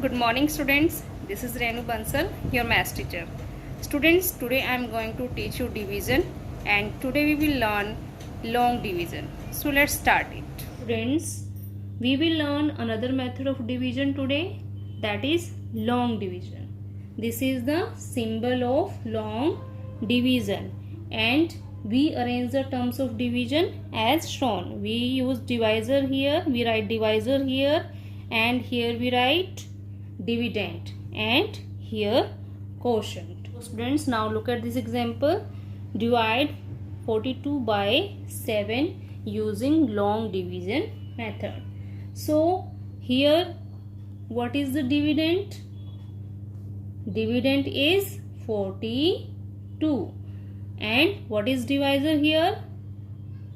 Good morning students, this is Renu Bansal, your maths teacher. Students, today I am going to teach you division and today we will learn long division. So let's start it. Students, we will learn another method of division today, that is long division. This is the symbol of long division and we arrange the terms of division as shown. We use divisor here, we write divisor here and here we write dividend and here quotient. So students, now look at this example. Divide 42 by 7 using long division method. So here what is the dividend? Dividend is 42 and what is divisor here?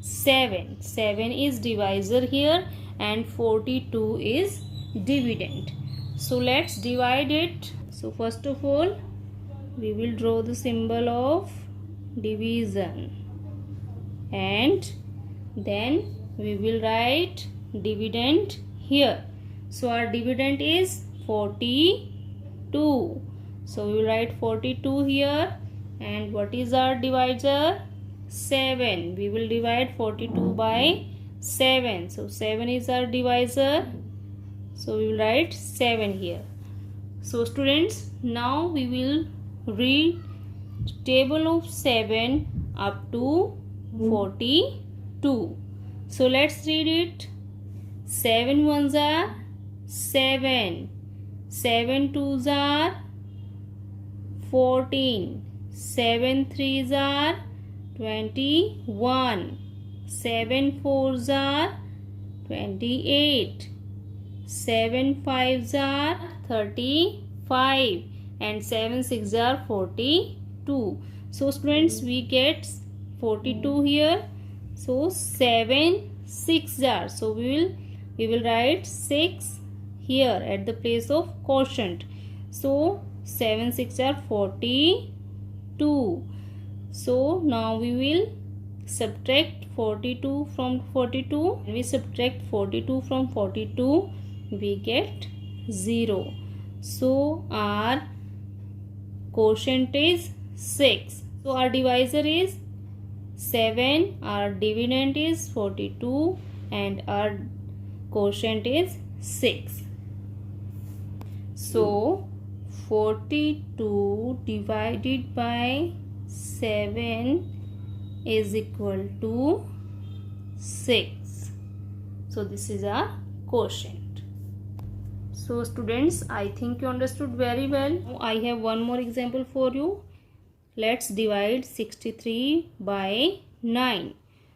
7. 7 is divisor here and 42 is dividend. So let's divide it. So first of all we will draw the symbol of division and then we will write dividend here. So our dividend is 42. So we will write 42 here and what is our divisor? 7. We will divide 42 by 7. So 7 is our divisor. So we will write 7 here. So students, now we will read table of 7 up to 42. So let's read it. 7 ones are 7. 7 twos are 14. 7 threes are 21. 7 fours are 28. 7 fives are 35 and 7 sixes are 42. So students, we get 42 here. So 7 sixes are. So we will write 6 here at the place of quotient. So 7 sixes are 42. So now we will subtract 42 from 42. When we subtract 42 from 42, we get 0. So our quotient is 6. So our divisor is 7, our dividend is 42 and our quotient is 6. So 42 divided by 7 is equal to 6. So this is our quotient. So students, I think you understood very well. Now I have one more example for you. Let's divide 63 by 9.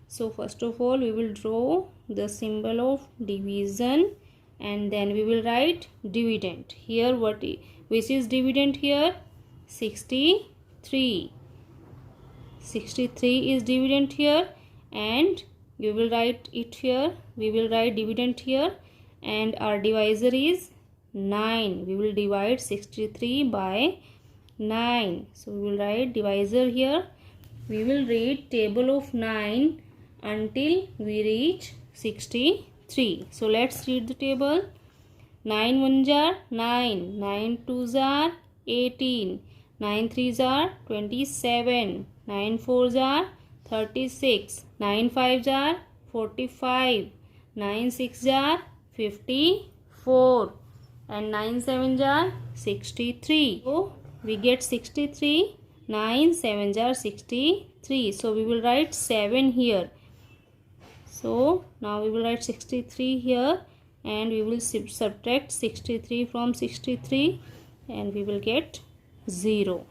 So first of all we will draw the symbol of division and then we will write dividend. Here which is dividend here? 63. 63 is dividend here and you will write it here. We will write dividend here and our divisor is 9. We will divide 63 by 9. So we will write divisor here. We will read table of 9 until we reach 63. So let's read the table. 9 ones are 9. 9 twos are 18. 9 threes are 27. 9 fours are 36. 9 fives are 45. 9 sixes are 54 and 9 sevens are 63. So we get 63. 9 sevens are 63. So we will write 7 here. So now we will write 63 here and we will subtract 63 from 63 and we will get 0.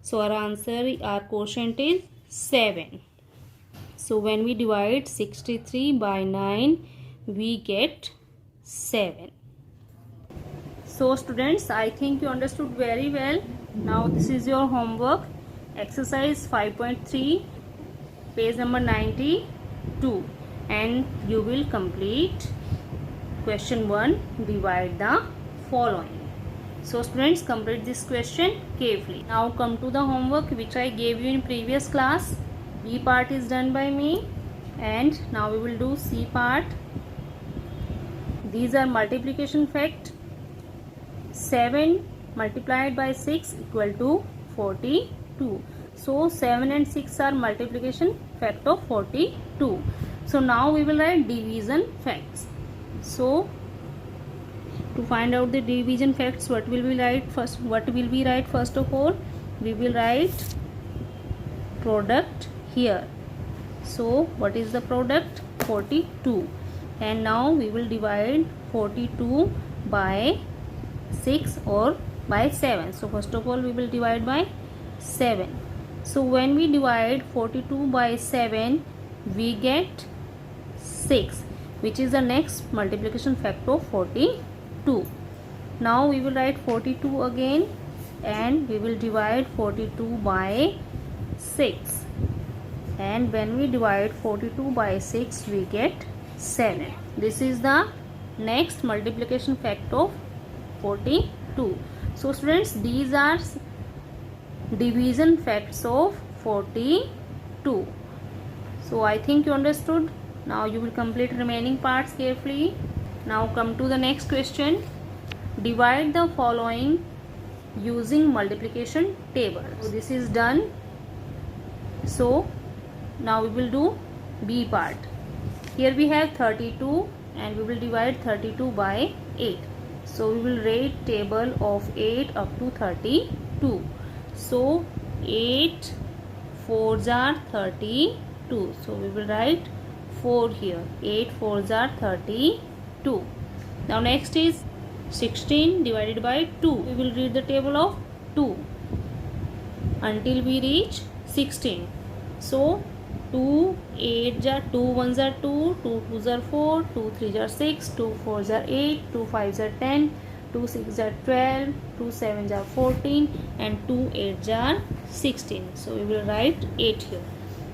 So our answer, our quotient is 7. So when we divide 63 by 9, we get 7. So students, I think you understood very well. Now this is your homework. Exercise 5.3, page number 92. And you will complete question 1, divide the following. So students, complete this question carefully. Now come to the homework which I gave you in previous class. B part is done by me and now we will do C part. These are multiplication fact 7 multiplied by 6 equal to 42. So 7 and 6 are multiplication fact of 42. So now we will write division facts. So to find out the division facts, what will we write first? First of all, we will write product here. So what is the product? 42. And now we will divide 42 by 6 or by 7. So first of all we will divide by 7. So when we divide 42 by 7, we get 6, which is the next multiplication factor of 42. Now we will write 42 again, and we will divide 42 by 6. And when we divide 42 by 6, we get 7. This is the next multiplication factor of 42. So students, these are division facts of 42. So I think you understood. Now you will complete remaining parts carefully. Now come to the next question. Divide the following using multiplication table. So this is done. So now we will do B part. Here we have 32 and we will divide 32 by 8. So we will write table of 8 up to 32. So 8 4s are 32. So we will write 4 here. 8 4s are 32. Now next is 16 divided by 2. We will read the table of 2 until we reach 16. So 2 8s are 2 1s are 2, 2 2s are 4, 2 3s are 6, 2 4s are 8, 2 5s are 10, 2 6s are 12, 2 7s are 14, and 2 8s are 16. So we will write 8 here.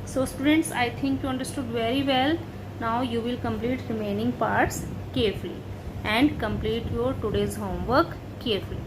So students, I think you understood very well. Now you will complete remaining parts carefully and complete your today's homework carefully.